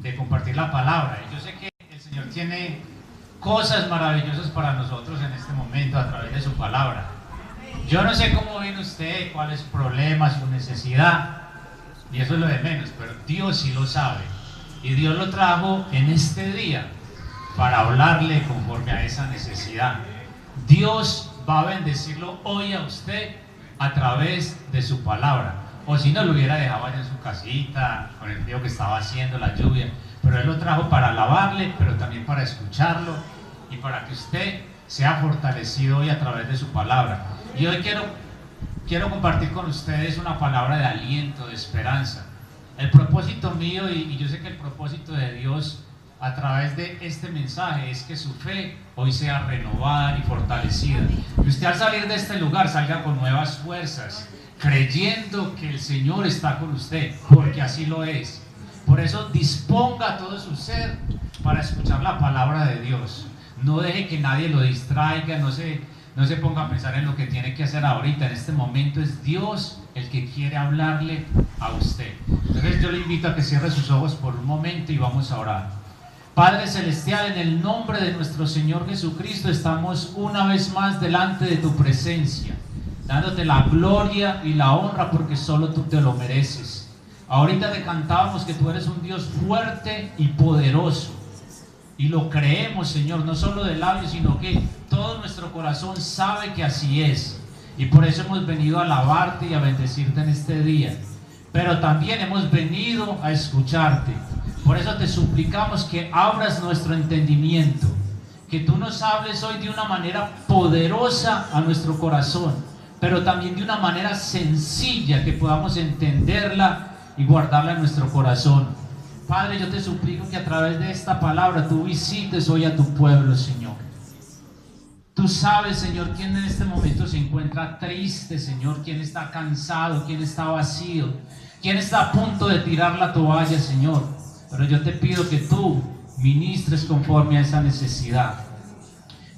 de compartir la palabra. Y yo sé que el Señor tiene cosas maravillosas para nosotros en este momento a través de su palabra. Yo no sé cómo viene usted, cuál es su problema, su necesidad, y eso es lo de menos, pero Dios sí lo sabe. Y Dios lo trajo en este día para hablarle conforme a esa necesidad. Dios va a bendecirlo hoy a usted a través de su palabra. O si no, lo hubiera dejado allá en su casita, con el frío que estaba haciendo, la lluvia. Pero Él lo trajo para alabarle, pero también para escucharlo y para que usted sea fortalecido hoy a través de su palabra. Y hoy quiero compartir con ustedes una palabra de aliento, de esperanza. El propósito mío, y yo sé que el propósito de Dios a través de este mensaje es que su fe hoy sea renovada y fortalecida. Que usted al salir de este lugar salga con nuevas fuerzas, creyendo que el Señor está con usted, porque así lo es. Por eso disponga todo su ser para escuchar la palabra de Dios. No deje que nadie lo distraiga, no se ponga a pensar en lo que tiene que hacer ahorita. En este momento es Dios el que quiere hablarle a usted. Entonces yo le invito a que cierre sus ojos por un momento y vamos a orar. Padre Celestial, en el nombre de nuestro Señor Jesucristo, estamos una vez más delante de tu presencia, dándote la gloria y la honra porque solo tú te lo mereces. Ahorita te cantábamos que tú eres un Dios fuerte y poderoso, y lo creemos, Señor, no solo de labios, sino que todo nuestro corazón sabe que así es, y por eso hemos venido a alabarte y a bendecirte en este día, pero también hemos venido a escucharte. Por eso te suplicamos que abras nuestro entendimiento, que tú nos hables hoy de una manera poderosa a nuestro corazón, pero también de una manera sencilla, que podamos entenderla y guardarla en nuestro corazón. Padre, yo te suplico que a través de esta palabra tú visites hoy a tu pueblo, Señor. Tú sabes, Señor, quién en este momento se encuentra triste, Señor, quién está cansado, quién está vacío, quién está a punto de tirar la toalla, Señor. Pero yo te pido que tú ministres conforme a esa necesidad.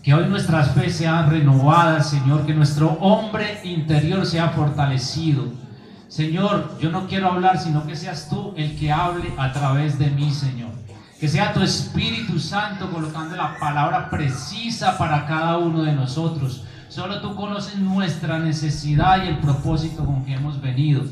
Que hoy nuestras fe sean renovadas, Señor, que nuestro hombre interior sea fortalecido. Señor, yo no quiero hablar, sino que seas tú el que hable a través de mí, Señor. Que sea tu Espíritu Santo colocando la palabra precisa para cada uno de nosotros. Solo tú conoces nuestra necesidad y el propósito con que hemos venido.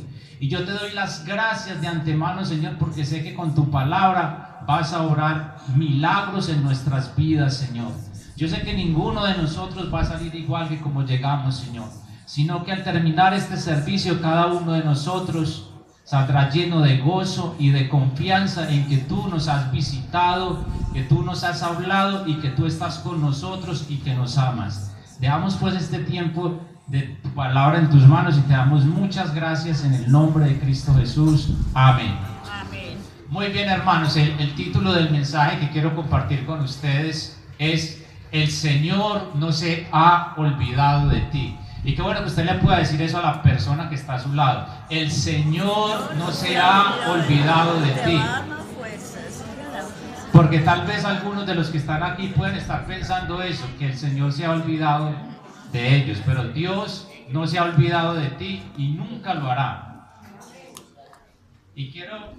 Y yo te doy las gracias de antemano, Señor, porque sé que con tu palabra vas a obrar milagros en nuestras vidas, Señor. Yo sé que ninguno de nosotros va a salir igual que como llegamos, Señor, sino que al terminar este servicio, cada uno de nosotros saldrá lleno de gozo y de confianza en que tú nos has visitado, que tú nos has hablado y que tú estás con nosotros y que nos amas. Dejamos pues este tiempo de tu palabra en tus manos y te damos muchas gracias en el nombre de Cristo Jesús. Amén. Amén. Muy bien, hermanos, el título del mensaje que quiero compartir con ustedes es: El Señor no se ha olvidado de ti. Y qué bueno que usted le pueda decir eso a la persona que está a su lado. El Señor no se ha olvidado de ti. Porque tal vez algunos de los que están aquí pueden estar pensando eso, que el Señor se ha olvidado de ellos, pero Dios no se ha olvidado de ti y nunca lo hará. Y quiero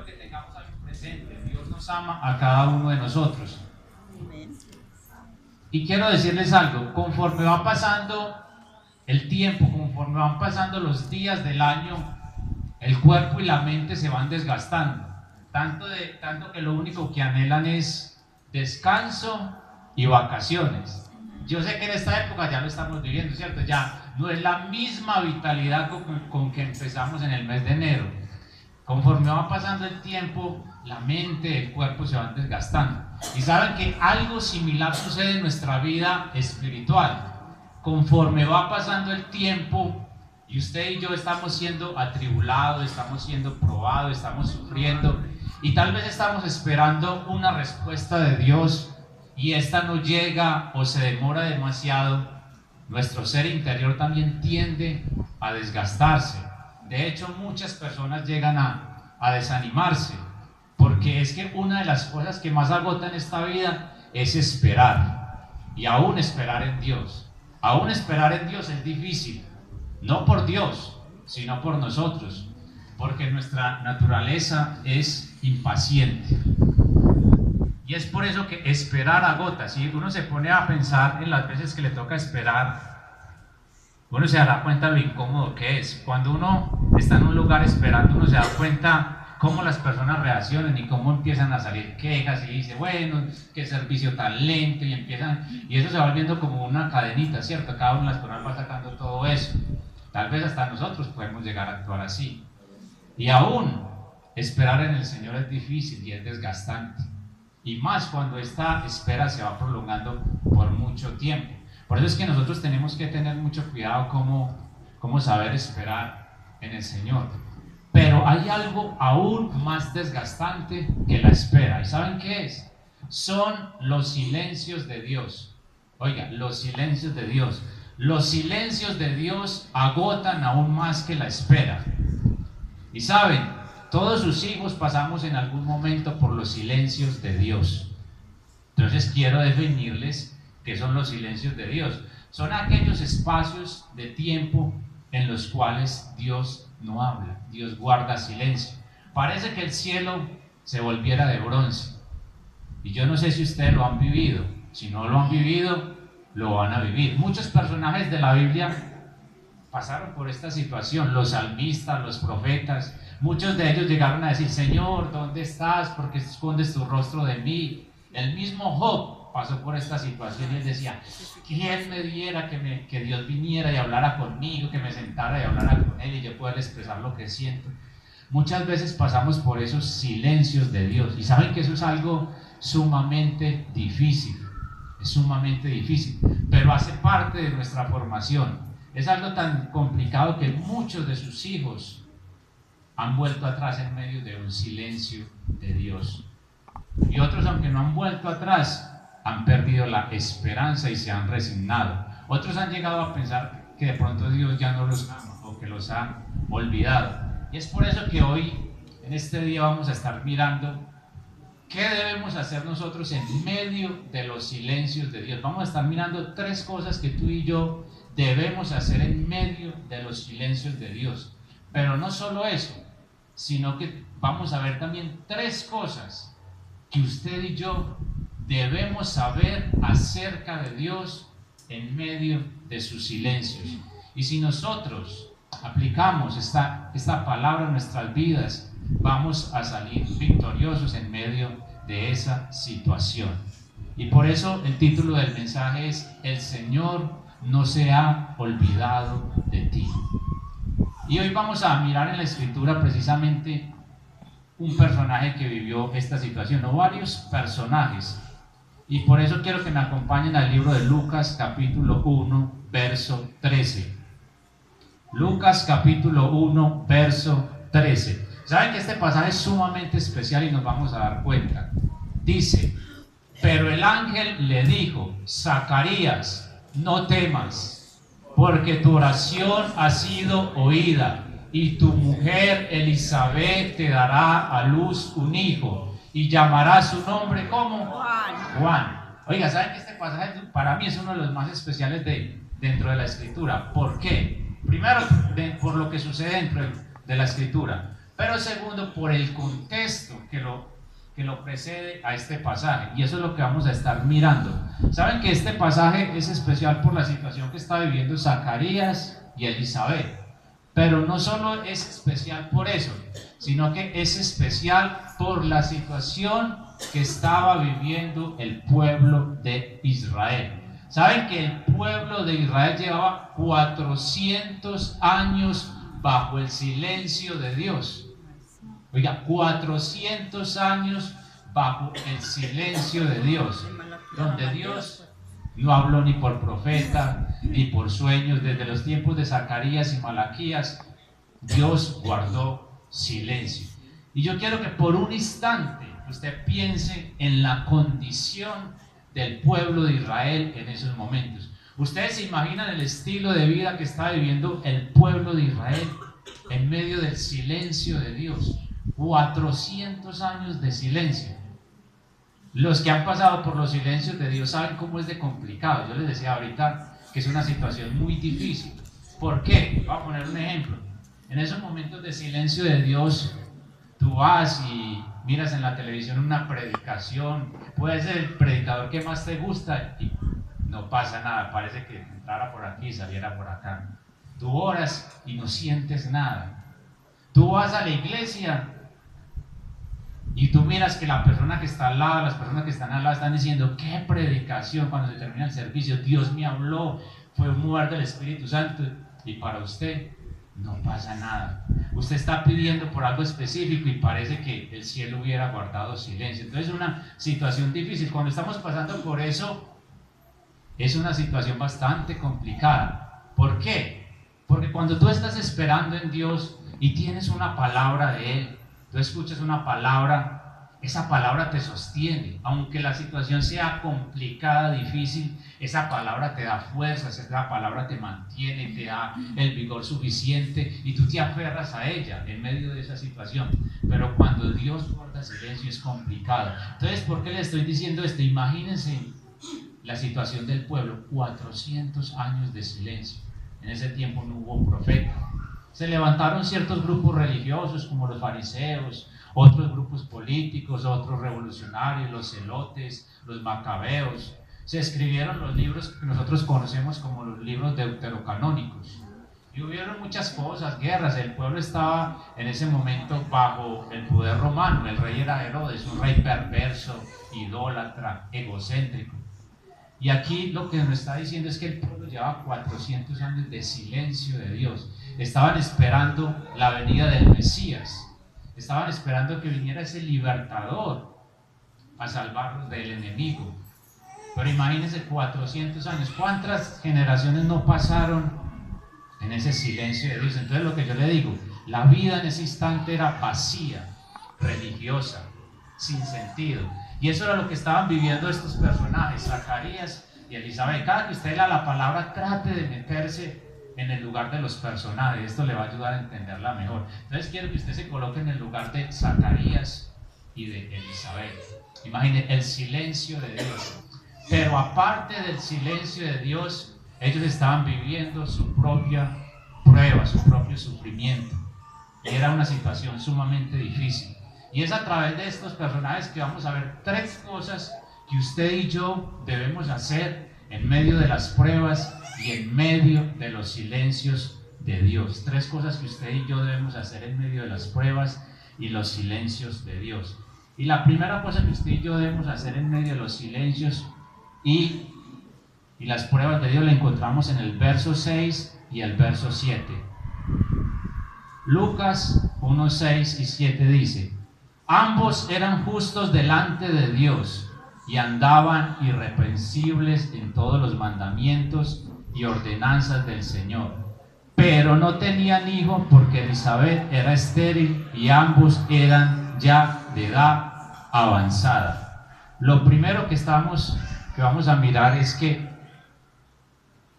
que tengamos algo presente: Dios nos ama a cada uno de nosotros. Y quiero decirles algo: conforme va pasando el tiempo, conforme van pasando los días del año, el cuerpo y la mente se van desgastando, tanto que lo único que anhelan es descanso y vacaciones. Yo sé que en esta época ya lo estamos viviendo, ¿cierto? Ya no es la misma vitalidad con que empezamos en el mes de enero. Conforme va pasando el tiempo, la mente, el cuerpo se van desgastando. Y saben que algo similar sucede en nuestra vida espiritual. Conforme va pasando el tiempo y usted y yo estamos siendo atribulados, estamos siendo probados, estamos sufriendo y tal vez estamos esperando una respuesta de Dios y esta no llega o se demora demasiado, nuestro ser interior también tiende a desgastarse. De hecho, muchas personas llegan a desanimarse, porque es que una de las cosas que más agota en esta vida es esperar, y aún esperar en Dios. Aún esperar en Dios es difícil, no por Dios, sino por nosotros. Porque nuestra naturaleza es impaciente. Y es por eso que esperar agota. Si uno se pone a pensar en las veces que le toca esperar, uno se dará cuenta de lo incómodo que es. Cuando uno está en un lugar esperando, uno se da cuenta cómo las personas reaccionan y cómo empiezan a salir quejas y dice, bueno, qué servicio tan lento, y eso se va volviendo como una cadenita, ¿cierto? Cada una de las personas va sacando todo eso. Tal vez hasta nosotros podemos llegar a actuar así. Y aún esperar en el Señor es difícil y es desgastante. Y más cuando esta espera se va prolongando por mucho tiempo. Por eso es que nosotros tenemos que tener mucho cuidado cómo saber esperar en el Señor. Pero hay algo aún más desgastante que la espera. ¿Y saben qué es? Son los silencios de Dios. Oiga, los silencios de Dios. Los silencios de Dios agotan aún más que la espera. Y saben, todos sus hijos pasamos en algún momento por los silencios de Dios. Entonces quiero definirles qué son los silencios de Dios. Son aquellos espacios de tiempo en los cuales Dios no habla, Dios guarda silencio. Parece que el cielo se volviera de bronce. Y yo no sé si ustedes lo han vivido. Si no lo han vivido, lo van a vivir. Muchos personajes de la Biblia pasaron por esta situación. Los salmistas, los profetas, muchos de ellos llegaron a decir, Señor, ¿dónde estás? ¿Por qué escondes tu rostro de mí? El mismo Job pasó por esta situación y él decía, ¿quién me diera que Dios viniera y hablara conmigo, que me sentara y hablara con él y yo pueda expresar lo que siento? Muchas veces pasamos por esos silencios de Dios y saben que eso es algo sumamente difícil, es sumamente difícil, pero hace parte de nuestra formación. Es algo tan complicado que muchos de sus hijos han vuelto atrás en medio de un silencio de Dios. Y otros, aunque no han vuelto atrás, han perdido la esperanza y se han resignado. Otros han llegado a pensar que de pronto Dios ya no los ama o que los ha olvidado. Y es por eso que hoy, en este día, vamos a estar mirando qué debemos hacer nosotros en medio de los silencios de Dios. Vamos a estar mirando 3 cosas que tú y yo debemos hacer en medio de los silencios de Dios. Pero no solo eso, sino que vamos a ver también 3 cosas que usted y yo debemos saber acerca de Dios en medio de sus silencios. Y si nosotros aplicamos esta palabra en nuestras vidas, vamos a salir victoriosos en medio de esa situación. Y por eso el título del mensaje es El Señor no se ha olvidado de ti. Y hoy vamos a mirar en la Escritura precisamente un personaje que vivió esta situación, o varios personajes. Y por eso quiero que me acompañen al libro de Lucas capítulo 1, verso 13. Lucas capítulo 1, verso 13. Saben que este pasaje es sumamente especial y nos vamos a dar cuenta. Dice, pero el ángel le dijo, Zacarías, no temas, porque tu oración ha sido oída, y tu mujer Elizabeth te dará a luz un hijo, y llamará su nombre ¿cómo? Juan. Oiga, ¿saben que este pasaje para mí es uno de los más especiales dentro de la Escritura? ¿Por qué? Primero, por lo que sucede dentro de la Escritura, pero segundo, por el contexto que lo precede a este pasaje, y eso es lo que vamos a estar mirando. Saben que este pasaje es especial por la situación que está viviendo Zacarías y Elizabeth, pero no solo es especial por eso, sino que es especial por la situación que estaba viviendo el pueblo de Israel. Saben que el pueblo de Israel llevaba 400 años bajo el silencio de Dios. Oiga, 400 años bajo el silencio de Dios, donde Dios no habló ni por profeta, ni por sueños. Desde los tiempos de Zacarías y Malaquías, Dios guardó silencio. Y yo quiero que por un instante usted piense en la condición del pueblo de Israel en esos momentos. Ustedes se imaginan el estilo de vida que está viviendo el pueblo de Israel en medio del silencio de Dios. 400 años de silencio. Los que han pasado por los silencios de Dios saben cómo es de complicado. Yo les decía ahorita que es una situación muy difícil. ¿Por qué? Voy a poner un ejemplo. En esos momentos de silencio de Dios, tú vas y miras en la televisión una predicación, puede ser el predicador que más te gusta y no pasa nada, parece que entrara por aquí y saliera por acá. Tú oras y no sientes nada. Tú vas a la iglesia y tú miras que la persona que está al lado, las personas que están al lado están diciendo, qué predicación, cuando se termina el servicio, Dios me habló, fue un mover del Espíritu Santo, y para usted no pasa nada. Usted está pidiendo por algo específico y parece que el cielo hubiera guardado silencio. Entonces es una situación difícil. Cuando estamos pasando por eso, es una situación bastante complicada. ¿Por qué? Porque cuando tú estás esperando en Dios y tienes una palabra de Él, tú escuchas una palabra, esa palabra te sostiene. Aunque la situación sea complicada, difícil, esa palabra te da fuerzas, esa palabra te mantiene, te da el vigor suficiente y tú te aferras a ella en medio de esa situación. Pero cuando Dios guarda silencio es complicado. Entonces, ¿por qué le estoy diciendo esto? Imagínense la situación del pueblo, 400 años de silencio. En ese tiempo no hubo profeta. Se levantaron ciertos grupos religiosos como los fariseos, otros grupos políticos, otros revolucionarios, los celotes, los macabeos. Se escribieron los libros que nosotros conocemos como los libros deuterocanónicos. Y hubieron muchas cosas, guerras. El pueblo estaba en ese momento bajo el poder romano. El rey era Herodes, un rey perverso, idólatra, egocéntrico. Y aquí lo que nos está diciendo es que el pueblo llevaba 400 años de silencio de Dios. Estaban esperando la venida del Mesías. Estaban esperando que viniera ese libertador a salvarlos del enemigo. Pero imagínense 400 años. ¿Cuántas generaciones no pasaron en ese silencio de Dios? Entonces lo que yo le digo, la vida en ese instante era vacía, religiosa, sin sentido. Y eso era lo que estaban viviendo estos personajes, Zacarías y Elizabeth. Cada que usted lea la palabra, trate de meterse en el lugar de los personajes. Esto le va a ayudar a entenderla mejor. Entonces quiero que usted se coloque en el lugar de Zacarías y de Elizabeth. Imagine el silencio de Dios. Pero aparte del silencio de Dios, ellos estaban viviendo su propia prueba, su propio sufrimiento. Era una situación sumamente difícil. Y es a través de estos personajes que vamos a ver tres cosas que usted y yo debemos hacer en medio de las pruebas y en medio de los silencios de Dios. Tres cosas que usted y yo debemos hacer en medio de las pruebas y los silencios de Dios. Y la primera cosa que usted y yo debemos hacer en medio de los silencios y las pruebas de Dios la encontramos en el verso 6 y el verso 7. Lucas 1, 6 y 7 dice: ambos eran justos delante de Dios y andaban irreprensibles en todos los mandamientos y ordenanzas del Señor. Pero no tenían hijo porque Elizabeth era estéril y ambos eran ya de edad avanzada. Lo primero que vamos a mirar es que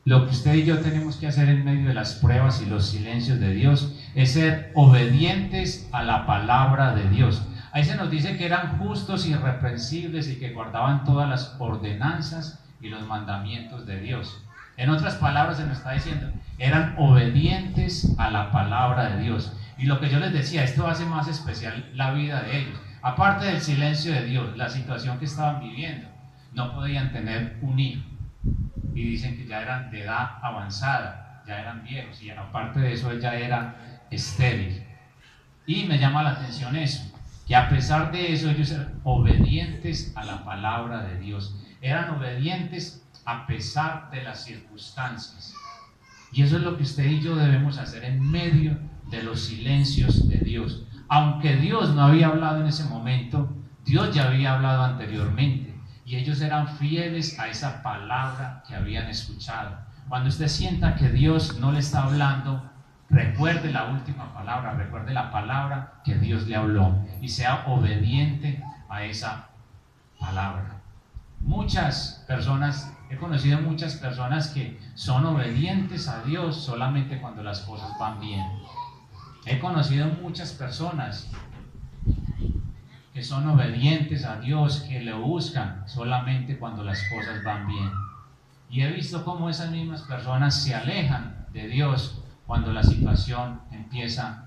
lo que usted y yo tenemos que hacer en medio de las pruebas y los silencios de Dios es ser obedientes a la palabra de Dios. Ahí se nos dice que eran justos, irreprensibles y que guardaban todas las ordenanzas y los mandamientos de Dios. En otras palabras se nos está diciendo, eran obedientes a la palabra de Dios. Y lo que yo les decía, esto hace más especial la vida de ellos. Aparte del silencio de Dios, la situación que estaban viviendo, no podían tener un hijo. Y dicen que ya eran de edad avanzada, ya eran viejos, y aparte de eso, él ya era estéril. Y me llama la atención eso, que a pesar de eso, ellos eran obedientes a la palabra de Dios. Eran obedientes a pesar de las circunstancias. Y eso es lo que usted y yo debemos hacer en medio de los silencios de Dios. Aunque Dios no había hablado en ese momento, Dios ya había hablado anteriormente. Y ellos eran fieles a esa palabra que habían escuchado. Cuando usted sienta que Dios no le está hablando, recuerde la última palabra, recuerde la palabra que Dios le habló y sea obediente a esa palabra. Muchas personas, he conocido muchas personas que son obedientes a Dios solamente cuando las cosas van bien. He conocido muchas personas que son obedientes a Dios, que le buscan solamente cuando las cosas van bien. Y he visto cómo esas mismas personas se alejan de Dios cuando la situación empieza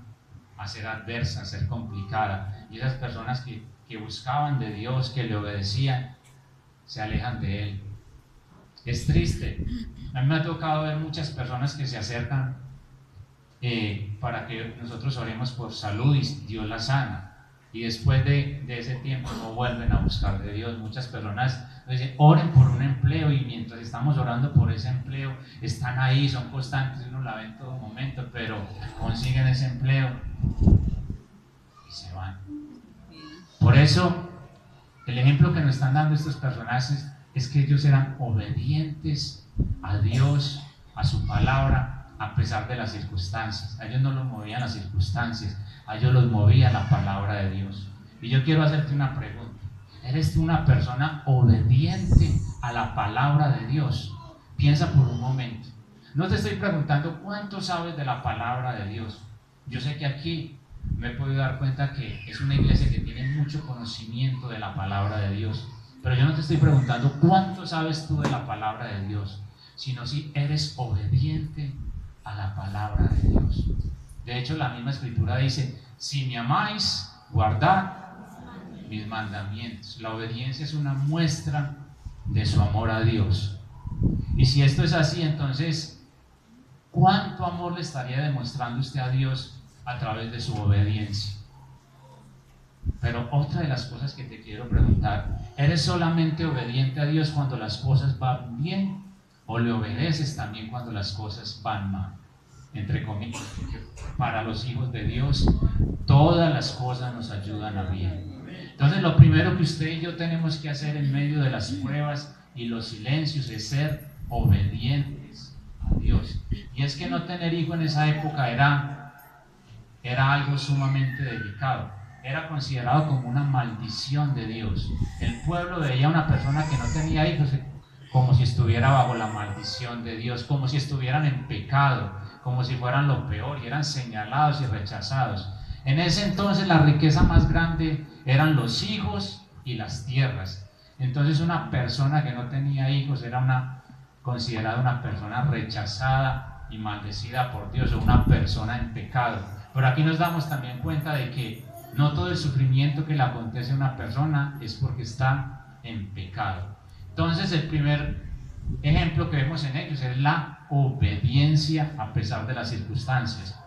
a ser adversa, a ser complicada, y esas personas que buscaban de Dios, que le obedecían, se alejan de Él. Es triste. A mí me ha tocado ver muchas personas que se acercan para que nosotros oremos por salud y Dios la sana. Y después de ese tiempo no vuelven a buscar de Dios. Muchas personas dicen, oren por un empleo, y mientras estamos orando por ese empleo, están ahí, son constantes, uno la ve en todo momento, pero consiguen ese empleo y se van. Por eso, el ejemplo que nos están dando estos personajes es que ellos eran obedientes a Dios, a su palabra, a pesar de las circunstancias. A ellos no los movían las circunstancias, a ellos los movía la palabra de Dios. Y yo quiero hacerte una pregunta. ¿Eres tú una persona obediente a la palabra de Dios? Piensa por un momento. No te estoy preguntando cuánto sabes de la palabra de Dios. Yo sé que aquí me he podido dar cuenta que es una iglesia que tiene mucho conocimiento de la palabra de Dios. Pero yo no te estoy preguntando cuánto sabes tú de la palabra de Dios, sino si eres obediente a la palabra de Dios. De hecho, la misma escritura dice, si me amáis, guardad mis mandamientos. La obediencia es una muestra de su amor a Dios. Y si esto es así, entonces, ¿cuánto amor le estaría demostrando usted a Dios a través de su obediencia? Pero otra de las cosas que te quiero preguntar, ¿eres solamente obediente a Dios cuando las cosas van bien, o le obedeces también cuando las cosas van mal? Entre comillas, porque para los hijos de Dios todas las cosas nos ayudan a bien. Entonces lo primero que usted y yo tenemos que hacer en medio de las pruebas y los silencios es ser obedientes a Dios. Y es que no tener hijo en esa época era algo sumamente delicado. Era considerado como una maldición de Dios. El pueblo veía a una persona que no tenía hijos como si estuviera bajo la maldición de Dios, como si estuvieran en pecado, como si fueran lo peor, y eran señalados y rechazados. En ese entonces la riqueza más grande eran los hijos y las tierras. Entonces una persona que no tenía hijos era considerada una persona rechazada y maldecida por Dios, o una persona en pecado. Pero aquí nos damos también cuenta de que no todo el sufrimiento que le acontece a una persona es porque está en pecado. Entonces el primer ejemplo que vemos en ellos es la obediencia a pesar de las circunstancias.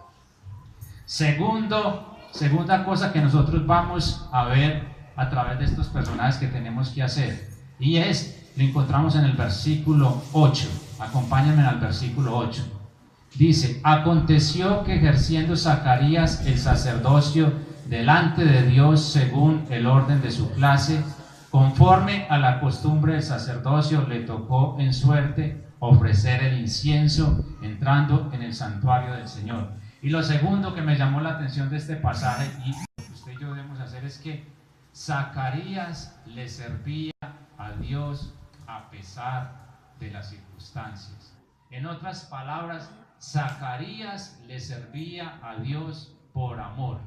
Segunda cosa que nosotros vamos a ver a través de estos personajes que tenemos que hacer, y lo encontramos en el versículo 8. Acompáñenme al versículo 8. Dice, aconteció que ejerciendo Zacarías el sacerdocio delante de Dios según el orden de su clase, conforme a la costumbre del sacerdocio, le tocó en suerte ofrecer el incienso entrando en el santuario del Señor. Y lo segundo que me llamó la atención de este pasaje, y lo que usted y yo debemos hacer, es que Zacarías le servía a Dios a pesar de las circunstancias. En otras palabras, Zacarías le servía a Dios por amor.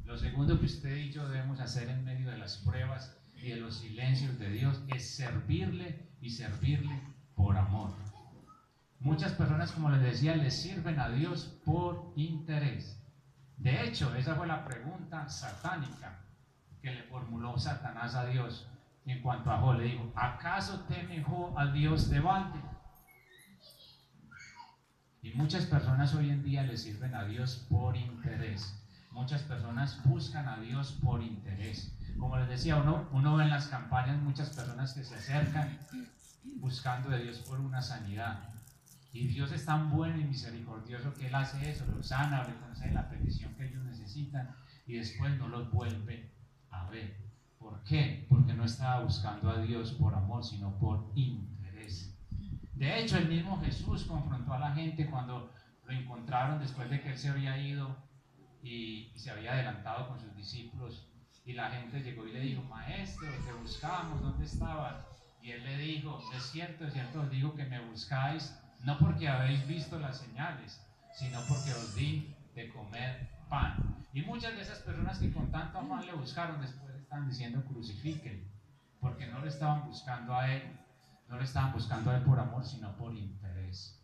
Lo segundo que usted y yo debemos hacer en medio de las pruebas y de los silencios de Dios es servirle, y servirle por amor. Muchas personas, como les decía, le sirven a Dios por interés. De hecho, esa fue la pregunta satánica que le formuló Satanás a Dios en cuanto a Job. Le dijo, ¿acaso teme Job al Dios de balde? Y muchas personas hoy en día le sirven a Dios por interés. Muchas personas buscan a Dios por interés. Como les decía, uno ve en las campañas muchas personas que se acercan buscando de Dios por una sanidad. Y Dios es tan bueno y misericordioso que Él hace eso, los sana, les concede la petición que ellos necesitan, y después no los vuelve a ver. ¿Por qué? Porque no estaba buscando a Dios por amor, sino por interés. De hecho, el mismo Jesús confrontó a la gente cuando lo encontraron después de que Él se había ido y se había adelantado con sus discípulos, y la gente llegó y le dijo, maestro, te buscamos, ¿dónde estabas? Y Él le dijo, es cierto, os digo que me buscáis no porque habéis visto las señales, sino porque os di de comer pan. Y muchas de esas personas que con tanto afán le buscaron, después estaban diciendo crucifíquenlo, porque no le estaban buscando a Él, no le estaban buscando a Él por amor, sino por interés.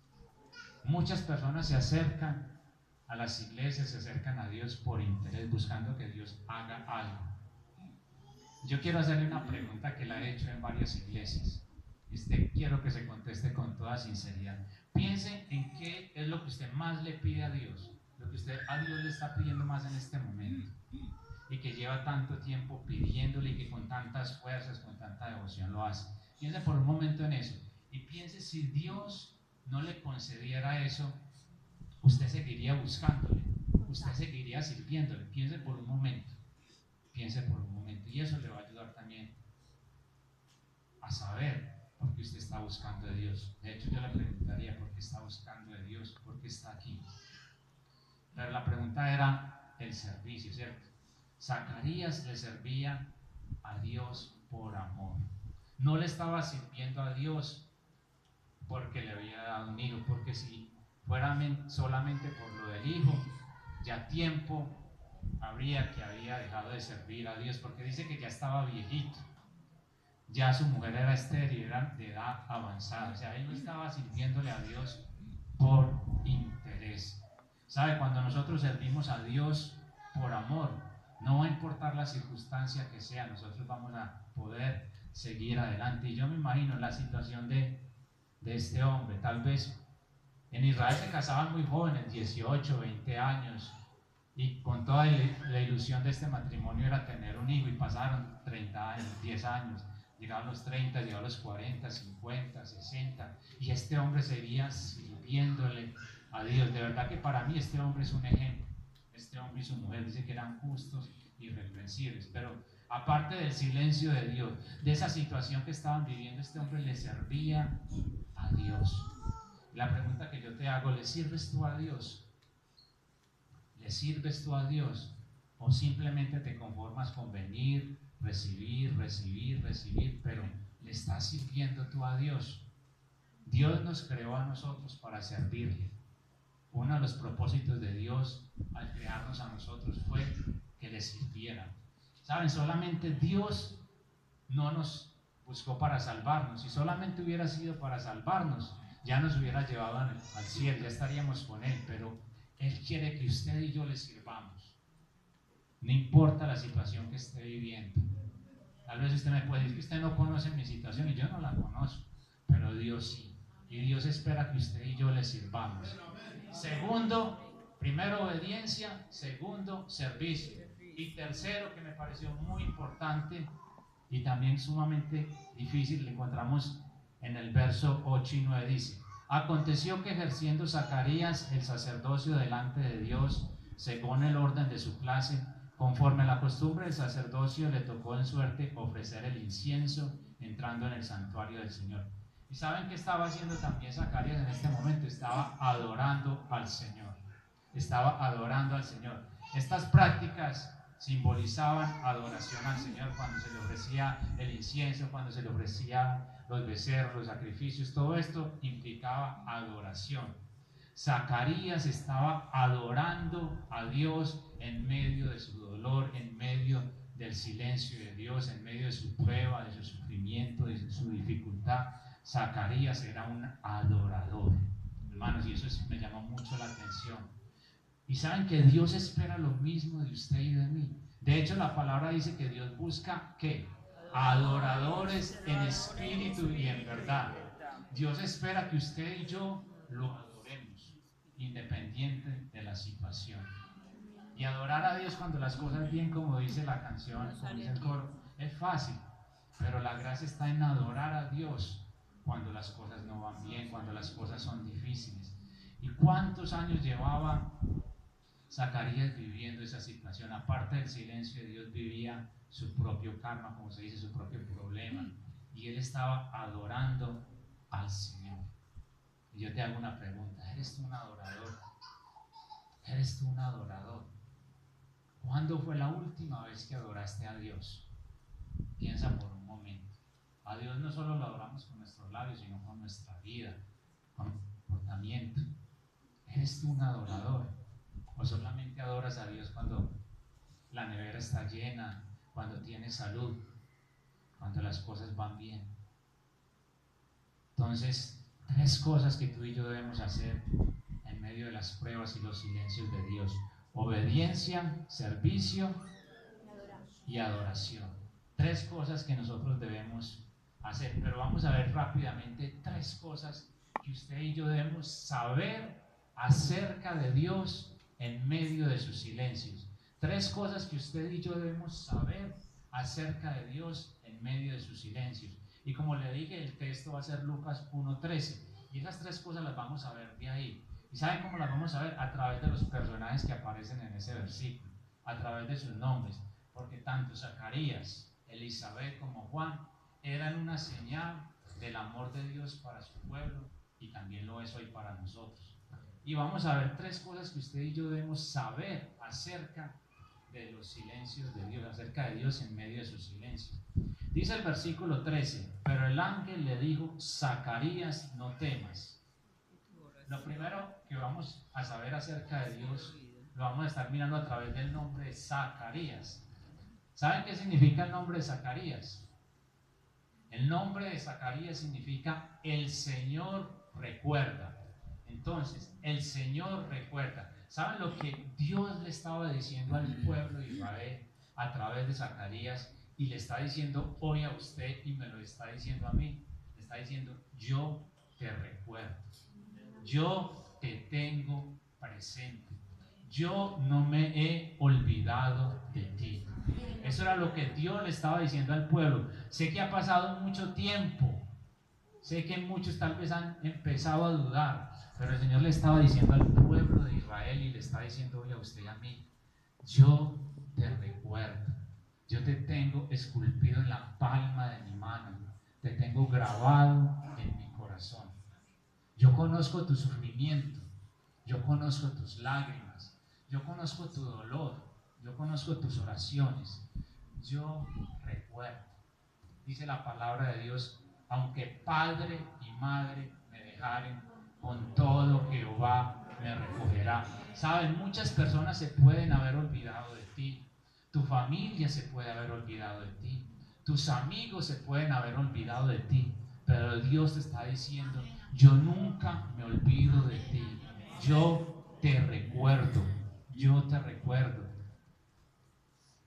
Muchas personas se acercan a las iglesias, se acercan a Dios por interés, buscando que Dios haga algo. Yo quiero hacerle una pregunta que la he hecho en varias iglesias. Quiero que se conteste con toda sinceridad. Piense en qué es lo que usted más le pide a Dios, lo que usted a Dios le está pidiendo más en este momento, y que lleva tanto tiempo pidiéndole y que con tantas fuerzas, con tanta devoción lo hace. Piense por un momento en eso y piense si Dios no le concediera eso, usted seguiría buscándole, usted seguiría sirviéndole. Piense por un momento, piense por un momento, y eso le va a ayudar también a saber por qué usted está buscando de Dios. De hecho, yo le preguntaría por qué está buscando de Dios, por qué está aquí. Pero la pregunta era el servicio, ¿cierto? Zacarías le servía a Dios por amor. No le estaba sirviendo a Dios porque le había dado un hijo, porque si fuera solamente por lo del hijo, ya tiempo había dejado de servir a Dios, porque dice que ya estaba viejito, ya su mujer era estéril, era de edad avanzada. O sea, él no estaba sirviéndole a Dios por interés. ¿Sabe? Cuando nosotros servimos a Dios por amor, no va a importar la circunstancia que sea, nosotros vamos a poder seguir adelante. Y yo me imagino la situación de este hombre. Tal vez en Israel se casaban muy jóvenes, 18, 20 años, y con toda la ilusión de este matrimonio era tener un hijo, y pasaron 30 años, 10 años, llegaron los 30, llegaron los 40, 50, 60, y este hombre seguía sirviéndole a Dios. De verdad que para mí este hombre es un ejemplo. Este hombre y su mujer dice que eran justos y irreprensibles, pero aparte del silencio de Dios, de esa situación que estaban viviendo, este hombre le servía a Dios. La pregunta que yo te hago, ¿le sirves tú a Dios? ¿Le sirves tú a Dios? ¿O simplemente te conformas con venir, recibir, pero le estás sirviendo tú a Dios? Dios nos creó a nosotros para servirle. Uno de los propósitos de Dios al crearnos a nosotros fue que le sirviéramos. ¿Saben? Solamente Dios no nos buscó para salvarnos. Si solamente hubiera sido para salvarnos, ya nos hubiera llevado al cielo, ya estaríamos con Él. Pero Él quiere que usted y yo le sirvamos. No importa la situación que esté viviendo. Tal vez usted me puede decir que usted no conoce mi situación, y yo no la conozco, pero Dios sí. Y Dios espera que usted y yo le sirvamos. Segundo, primero obediencia, segundo servicio, y tercero, que me pareció muy importante y también sumamente difícil, le encontramos en el verso 8 y 9, dice: aconteció que ejerciendo Zacarías el sacerdocio delante de Dios, según el orden de su clase, conforme a la costumbre del sacerdocio, le tocó en suerte ofrecer el incienso entrando en el santuario del Señor. ¿Y saben qué estaba haciendo también Zacarías en este momento? Estaba adorando al Señor. Estaba adorando al Señor. Estas prácticas simbolizaban adoración al Señor, cuando se le ofrecía el incienso, cuando se le ofrecían los becerros, los sacrificios. Todo esto implicaba adoración. Zacarías estaba adorando a Dios en medio de su dolor, en medio del silencio de Dios, en medio de su prueba, de su sufrimiento, de su dificultad. Zacarías era un adorador, hermanos, y eso me llamó mucho la atención. Y saben que Dios espera lo mismo de usted y de mí. De hecho, la palabra dice que Dios busca, ¿qué? Adoradores en espíritu y en verdad. Dios espera que usted y yo lo adoremos, independiente de la situación. Y adorar a Dios cuando las cosas bien, como dice la canción, como dice el coro, es fácil. Pero la gracia está en adorar a Dios cuando las cosas no van bien, cuando las cosas son difíciles. ¿Y cuántos años llevaba Zacarías viviendo esa situación? Aparte del silencio de Dios, vivía su propio karma, como se dice, su propio problema. Y él estaba adorando al Señor. Y yo te hago una pregunta: ¿eres tú un adorador? ¿Eres tú un adorador? ¿Cuándo fue la última vez que adoraste a Dios? Piensa por un momento. A Dios no solo lo adoramos con nuestros labios, sino con nuestra vida, con comportamiento. ¿Eres tú un adorador? ¿O solamente adoras a Dios cuando la nevera está llena, cuando tienes salud, cuando las cosas van bien? Entonces, Tres cosas que tú y yo debemos hacer en medio de las pruebas y los silencios de Dios: obediencia, servicio y adoración. Tres cosas que nosotros debemos hacer, pero vamos a ver rápidamente tres cosas que usted y yo debemos saber acerca de Dios en medio de sus silencios. Tres cosas que usted y yo debemos saber acerca de Dios en medio de sus silencios. Y como le dije, el texto va a ser Lucas 1:13, y esas tres cosas las vamos a ver de ahí. ¿Y saben cómo las vamos a ver? A través de los personajes que aparecen en ese versículo, a través de sus nombres, porque tanto Zacarías, Elizabeth como Juan eran una señal del amor de Dios para su pueblo, y también lo es hoy para nosotros. Y vamos a ver tres cosas que usted y yo debemos saber acerca de los silencios de Dios, acerca de Dios en medio de sus silencios. Dice el versículo 13: pero el ángel le dijo: Zacarías, no temas. Lo primero que vamos a saber acerca de Dios lo vamos a estar mirando a través del nombre de Zacarías. ¿Saben qué significa el nombre de Zacarías? El nombre de Zacarías significa el Señor recuerda. Entonces, el Señor recuerda. ¿Saben lo que Dios le estaba diciendo al pueblo de Israel a través de Zacarías? Y le está diciendo hoy a usted, y me lo está diciendo a mí. Le está diciendo: yo te recuerdo, yo te tengo presente, yo no me he olvidado de ti. Eso era lo que Dios le estaba diciendo al pueblo. Sé que ha pasado mucho tiempo, sé que muchos tal vez han empezado a dudar, pero el Señor le estaba diciendo al pueblo de Israel, y le está diciendo hoy a usted y a mí: yo te recuerdo, yo te tengo esculpido en la palma de mi mano, te tengo grabado en mi corazón. Yo conozco tu sufrimiento, yo conozco tus lágrimas, yo conozco tu dolor, yo conozco tus oraciones, yo recuerdo. Dice la palabra de Dios: aunque padre y madre me dejaren, con todo Jehová me recogerá. Saben, muchas personas se pueden haber olvidado de ti, tu familia se puede haber olvidado de ti, tus amigos se pueden haber olvidado de ti, pero Dios te está diciendo: yo nunca me olvido de ti, yo te recuerdo, yo te recuerdo.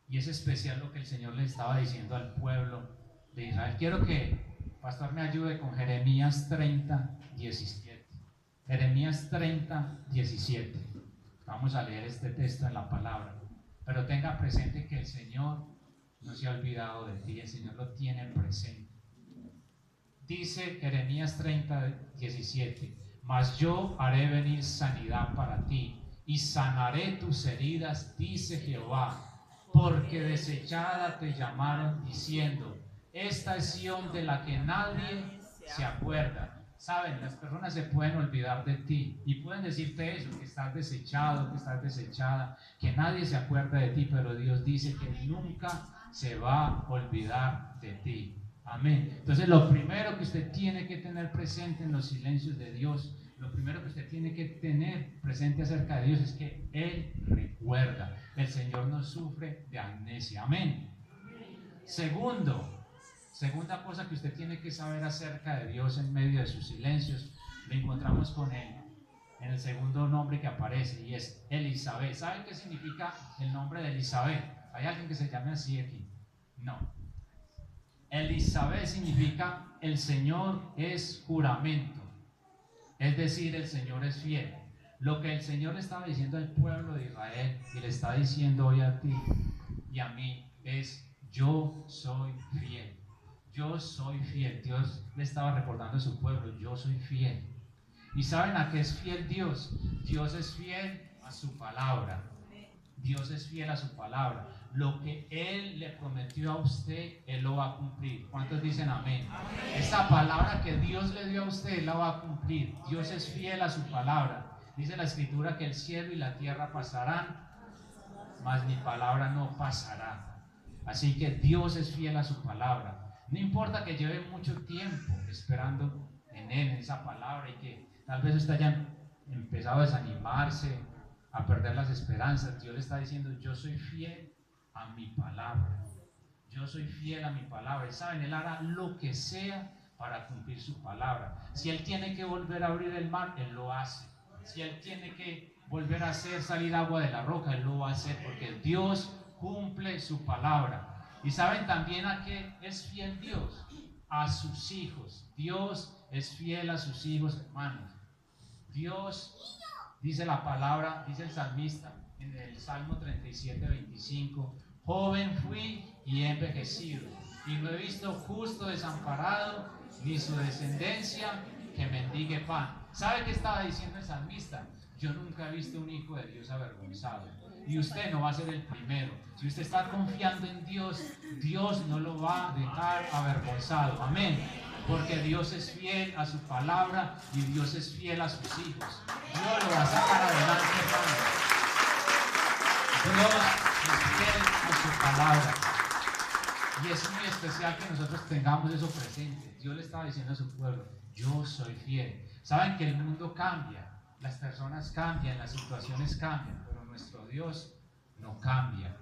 Y es especial lo que el Señor le estaba diciendo al pueblo de Israel. Quiero que pastor me ayude con Jeremías 30:17. Jeremías 30:17. Vamos a leer este texto en la palabra, pero tenga presente que el Señor no se ha olvidado de ti, el Señor lo tiene presente. Dice Jeremías 30:17: mas yo haré venir sanidad para ti y sanaré tus heridas, dice Jehová, porque desechada te llamaron diciendo: esta es Sión de la que nadie se acuerda. Saben, las personas se pueden olvidar de ti y pueden decirte eso, que estás desechado, que estás desechada, que nadie se acuerda de ti, pero Dios dice que nunca se va a olvidar de ti. Amén. Entonces, lo primero que usted tiene que tener presente en los silencios de Dios, lo primero que usted tiene que tener presente acerca de Dios es que Él recuerda. El Señor no sufre de amnesia. Amén. Segunda cosa que usted tiene que saber acerca de Dios en medio de sus silencios, lo encontramos con Él en el segundo nombre que aparece, y es Elizabeth. ¿Saben qué significa el nombre de Elizabeth? ¿Hay alguien que se llame así aquí? No. Elizabeth significa el Señor es juramento, es decir, el Señor es fiel. Lo que el Señor le estaba diciendo al pueblo de Israel y le está diciendo hoy a ti y a mí es: yo soy fiel, yo soy fiel. Dios le estaba recordando a su pueblo: yo soy fiel. ¿Y saben a qué es fiel Dios? Dios es fiel a su palabra. Dios es fiel a su palabra. Lo que Él le prometió a usted, Él lo va a cumplir. ¿Cuántos dicen amén? Amén. Esa palabra que Dios le dio a usted, Él la va a cumplir. Dios es fiel a su palabra. Dice la Escritura que el cielo y la tierra pasarán, mas mi palabra no pasará. Así que Dios es fiel a su palabra. No importa que lleve mucho tiempo esperando en Él, en esa palabra, y que tal vez usted haya empezado a desanimarse, a perder las esperanzas. Dios le está diciendo: yo soy fiel a mi palabra, yo soy fiel a mi palabra. Y saben, Él hará lo que sea para cumplir su palabra. Si Él tiene que volver a abrir el mar, Él lo hace. Si Él tiene que volver a hacer salir agua de la roca, Él lo va a hacer, porque Dios cumple su palabra. Y saben también a qué es fiel Dios: a sus hijos. Dios es fiel a sus hijos, hermanos. Dios, dice la palabra, dice el salmista en el Salmo 37:25: joven fui y he envejecido, y no he visto justo desamparado, ni su descendencia que mendigue pan. ¿Sabe qué estaba diciendo el salmista? Yo nunca he visto un hijo de Dios avergonzado, y usted no va a ser el primero. Si usted está confiando en Dios, Dios no lo va a dejar avergonzado. Amén. Porque Dios es fiel a su palabra y Dios es fiel a sus hijos. Dios lo va a sacar adelante, hermano. Dios es fiel a su palabra. Y es muy especial que nosotros tengamos eso presente. Dios le estaba diciendo a su pueblo: yo soy fiel. Saben que el mundo cambia, las personas cambian, las situaciones cambian, pero nuestro Dios no cambia.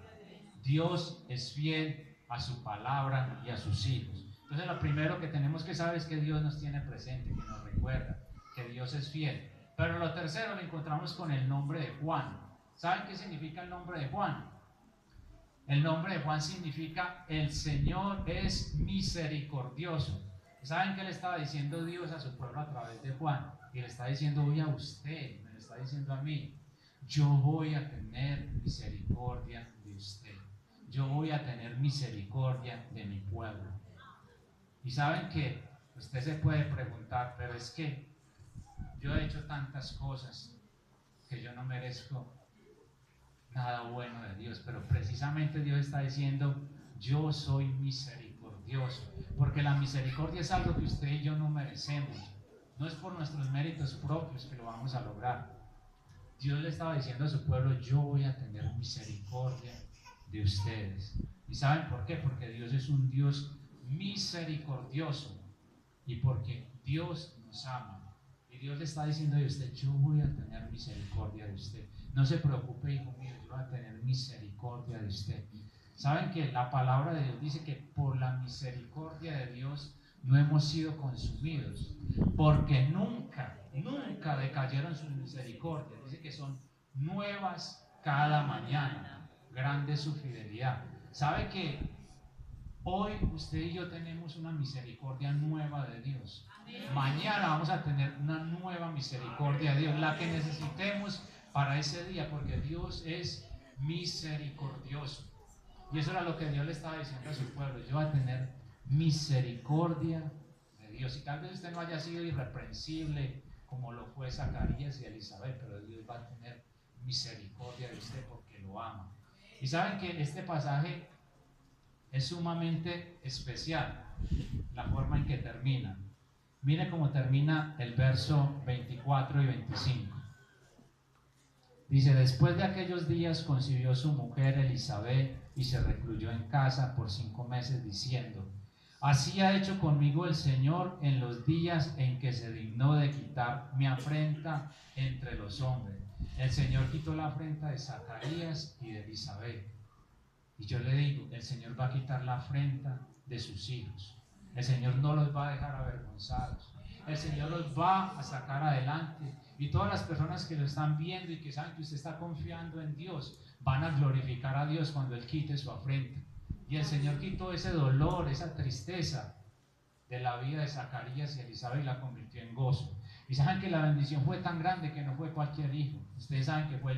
Dios es fiel a su palabra y a sus hijos. Entonces lo primero que tenemos que saber es que Dios nos tiene presente, que nos recuerda que Dios es fiel. Pero lo tercero lo encontramos con el nombre de Juan. ¿Saben qué significa el nombre de Juan? El nombre de Juan significa: el Señor es misericordioso. ¿Saben qué le estaba diciendo Dios a su pueblo a través de Juan? Y le está diciendo hoy a usted, me lo está diciendo a mí: yo voy a tener misericordia de usted. Yo voy a tener misericordia de mi pueblo. Y saben que usted se puede preguntar: pero es que yo he hecho tantas cosas que yo no merezco nada bueno de Dios. Pero precisamente Dios está diciendo: yo soy misericordioso, porque la misericordia es algo que usted y yo no merecemos. No es por nuestros méritos propios que lo vamos a lograr. Dios le estaba diciendo a su pueblo: yo voy a tener misericordia de ustedes. ¿Y saben por qué? Porque Dios es un Dios misericordioso y porque Dios nos ama. Y Dios le está diciendo a usted: yo voy a tener misericordia de usted. No se preocupe, hijo mío, yo voy a tener misericordia de usted. Saben que la palabra de Dios dice que por la misericordia de Dios no hemos sido consumidos, porque nunca decayeron sus misericordias. Dice que son nuevas cada mañana. Grande es su fidelidad. ¿Sabe que hoy usted y yo tenemos una misericordia nueva de Dios? Mañana vamos a tener una nueva misericordia de Dios, la que necesitemos para ese día, porque Dios es misericordioso. Y eso era lo que Dios le estaba diciendo a su pueblo: yo voy a tener misericordia de Dios. Y tal vez usted no haya sido irreprensible como lo fue Zacarías y Elizabeth, pero Dios va a tener misericordia de usted porque lo ama. Y saben que este pasaje es sumamente especial, la forma en que termina. Mire cómo termina el verso 24 y 25. Dice: después de aquellos días concibió su mujer Elizabeth y se recluyó en casa por 5 meses, diciendo: así ha hecho conmigo el Señor en los días en que se dignó de quitar mi afrenta entre los hombres. El Señor quitó la afrenta de Zacarías y de Elizabeth. Y yo le digo: el Señor va a quitar la afrenta de sus hijos. El Señor no los va a dejar avergonzados. El Señor los va a sacar adelante. Y todas las personas que lo están viendo y que saben que usted está confiando en Dios, van a glorificar a Dios cuando Él quite su afrenta. Y el Señor quitó ese dolor, esa tristeza de la vida de Zacarías y Elizabeth y la convirtió en gozo. Y saben que la bendición fue tan grande que no fue cualquier hijo. Ustedes saben que fue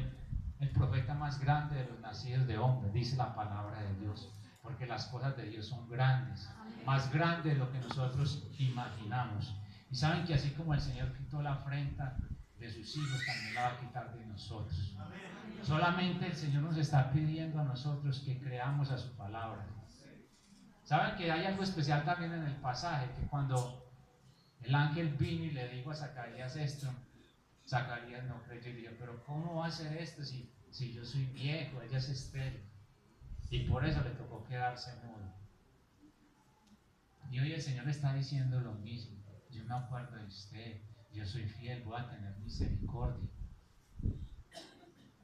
el profeta más grande de los nacidos de hombre, dice la palabra de Dios. Porque las cosas de Dios son grandes, más grandes de lo que nosotros imaginamos. Y saben que así como el Señor quitó la afrenta de sus hijos, también la va a quitar de nosotros. Solamente el Señor nos está pidiendo a nosotros que creamos a su palabra. Saben que hay algo especial también en el pasaje, que cuando el ángel vino y le dijo a Zacarías esto, Zacarías no creyó y dijo: pero ¿cómo va a ser esto si yo soy viejo, ella es estéril? Y por eso le tocó quedarse mudo. Y hoy el Señor le está diciendo lo mismo: yo me acuerdo de usted, yo soy fiel, voy a tener misericordia.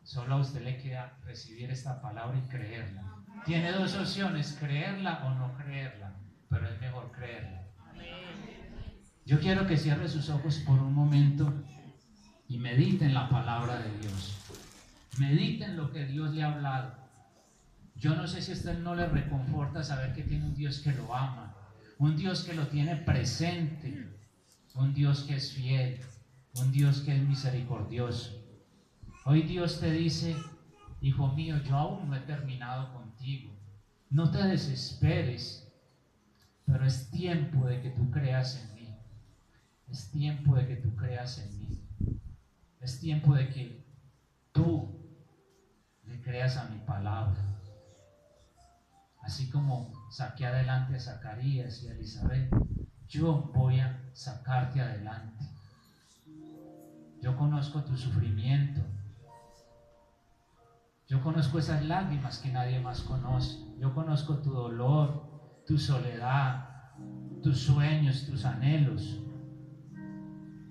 Solo a usted le queda recibir esta palabra y creerla. Tiene 2 opciones: creerla o no creerla, pero es mejor creerla. Yo quiero que cierre sus ojos por un momento y mediten la palabra de Dios. Mediten lo que Dios le ha hablado. Yo no sé si a usted no le reconforta saber que tiene un Dios que lo ama, un Dios que lo tiene presente, un Dios que es fiel, un Dios que es misericordioso. Hoy Dios te dice: hijo mío, yo aún no he terminado contigo. No te desesperes, pero es tiempo de que tú creas en mí. Es tiempo de que tú creas en mí. Es tiempo de que tú le creas a mi palabra. Así como saqué adelante a Zacarías y a Elizabeth, yo voy a sacarte adelante. Yo conozco tu sufrimiento. Yo conozco esas lágrimas que nadie más conoce. Yo conozco tu dolor, tu soledad, tus sueños, tus anhelos.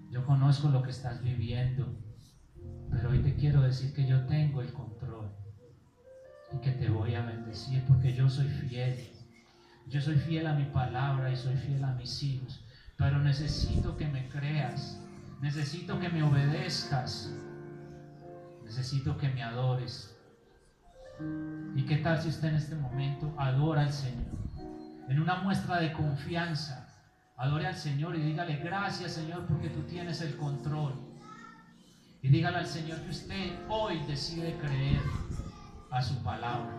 Yo conozco lo que estás viviendo, pero hoy te quiero decir que yo tengo el control y que te voy a bendecir porque yo soy fiel. Yo soy fiel a mi palabra y soy fiel a mis hijos, pero necesito que me creas, necesito que me obedezcas, necesito que me adores. ¿Y qué tal si usted en este momento adora al Señor? En una muestra de confianza, adore al Señor y dígale: gracias, Señor, porque tú tienes el control. Y dígale al Señor que usted hoy decide creer a su palabra.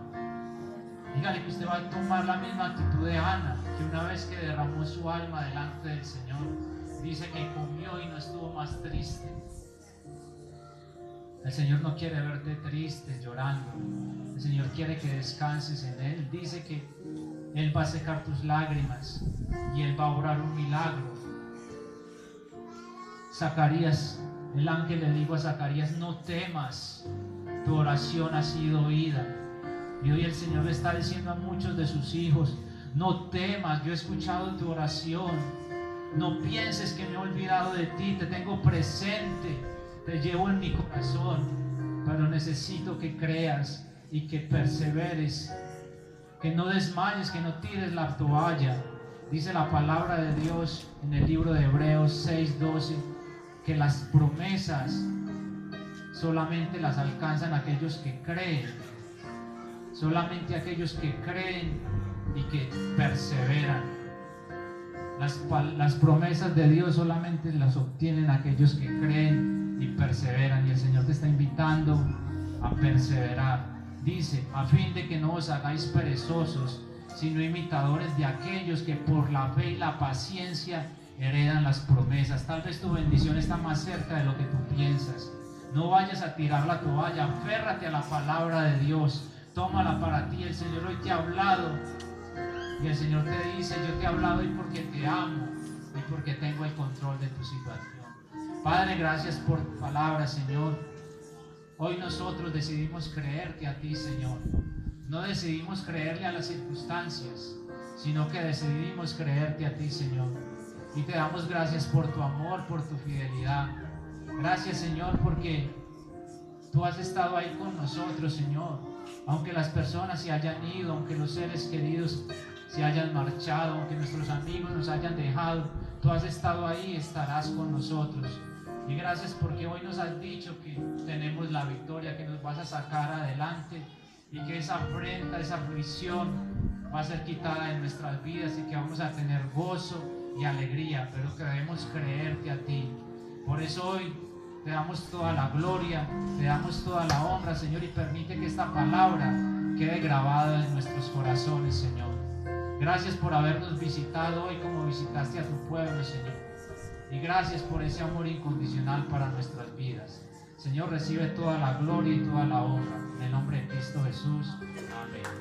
Dígale que usted va a tomar la misma actitud de Ana, que una vez que derramó su alma delante del Señor, dice que comió y no estuvo más triste. El Señor no quiere verte triste, llorando. El Señor quiere que descanses en Él. Dice que Él va a secar tus lágrimas y Él va a obrar un milagro. Zacarías, el ángel le dijo a Zacarías: no temas, tu oración ha sido oída. Y hoy el Señor le está diciendo a muchos de sus hijos: no temas, yo he escuchado tu oración. No pienses que me he olvidado de ti, te tengo presente, te llevo en mi corazón, pero necesito que creas y que perseveres, que no desmayes, que no tires la toalla. Dice la palabra de Dios en el libro de Hebreos 6:12 que las promesas solamente las alcanzan aquellos que creen, solamente aquellos que creen y que perseveran. Las promesas de Dios solamente las obtienen aquellos que creen y perseveran, y el Señor te está invitando a perseverar. Dice: a fin de que no os hagáis perezosos, sino imitadores de aquellos que por la fe y la paciencia heredan las promesas. Tal vez tu bendición está más cerca de lo que tú piensas. No vayas a tirar la toalla, aférrate a la palabra de Dios, tómala para ti. El Señor hoy te ha hablado y el Señor te dice: yo te he hablado hoy porque te amo y porque tengo el control de tu situación. Padre, gracias por tu palabra, Señor. Hoy nosotros decidimos creerte a ti, Señor. No decidimos creerle a las circunstancias, sino que decidimos creerte a ti, Señor. Y te damos gracias por tu amor, por tu fidelidad. Gracias, Señor, porque tú has estado ahí con nosotros, Señor. Aunque las personas se hayan ido, aunque los seres queridos se hayan marchado, aunque nuestros amigos nos hayan dejado, tú has estado ahí y estarás con nosotros. Y gracias porque hoy nos has dicho que tenemos la victoria, que nos vas a sacar adelante y que esa afrenta, esa aflicción va a ser quitada de nuestras vidas y que vamos a tener gozo y alegría, pero que debemos creerte a ti. Por eso hoy te damos toda la gloria, te damos toda la honra, Señor, y permite que esta palabra quede grabada en nuestros corazones, Señor. Gracias por habernos visitado hoy como visitaste a tu pueblo, Señor. Y gracias por ese amor incondicional para nuestras vidas. Señor, recibe toda la gloria y toda la honra. En el nombre de Cristo Jesús. Amén.